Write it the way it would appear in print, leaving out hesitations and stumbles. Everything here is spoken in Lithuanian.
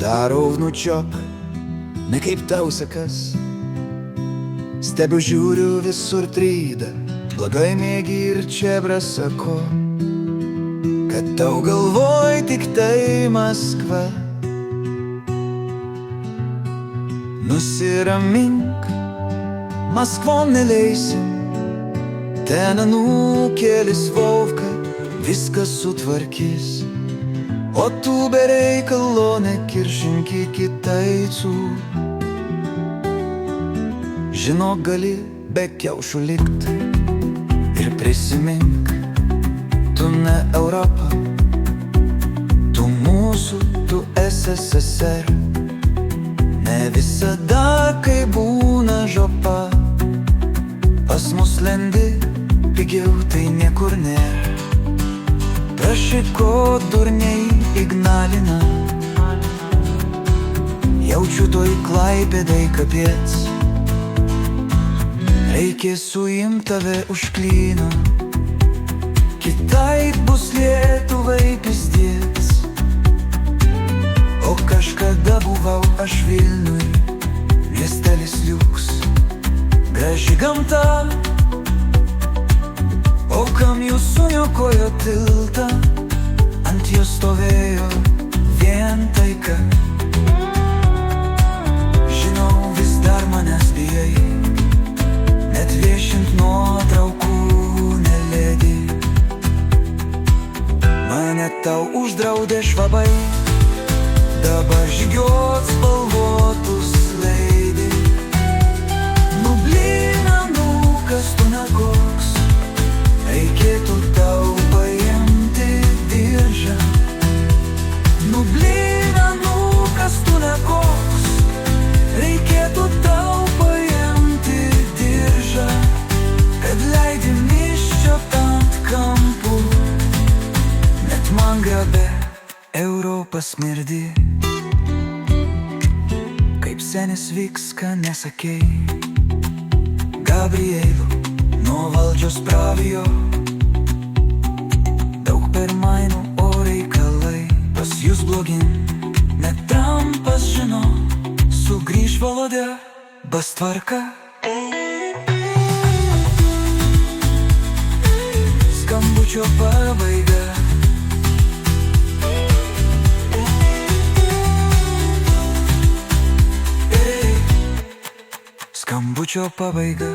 darau vnučiok, ne kaip tau sekas. Stebiu, žiūriu, visur tryda, blogai mėgi ir čebra sako, kad tau galvoj tik tai Maskva. Nusiramink, Maskvon neleisim, ten anūkėlis Vovka viską sutvarkys, o tu be reikalo nekiršink iki taicų. Žinok, gali be kiaušų likt ir prisimink, tu ne Europa, tu mūsų, tu SSSR. Ne visada, kai būna žopa, pas mus lendi, pigiau tai niekur nėra. Prašyk, ko durniai Ignalina, jaučiu toj Klaipėdai kapiec. Reikės suimt tave už klyno, kitaip bus Lietuvai pistiec. O kažkada buvau aš Vilniuj, miestelis liuks, graži gamta. O kam jūs suniokojo tiltą, ant jo stovėjo vien taika. Žinau, vis dar manęs bijai, net viešint nuotraukų neledi. Mane tau uždraudė švabai, dabar žygiuot spalvotus leidi. Nu blina, nu kas tu nekoks, reikėtų tau paimti diržą. Nu blina, nu kas tu nekoks, reikėtų tau paimti diržą, kad leidi miščiot ant kampų, net man grabė Europa smirdi. Kaip senis Vicka nesakei, Gabrielių nuo valdžios pravijo. Daug per mainų, o reikalai pas jūs blogin. Net Trumpas žino, sugrįž Volodė Bastvarka. Skambučio pabaiga. Skambučio pabaiga.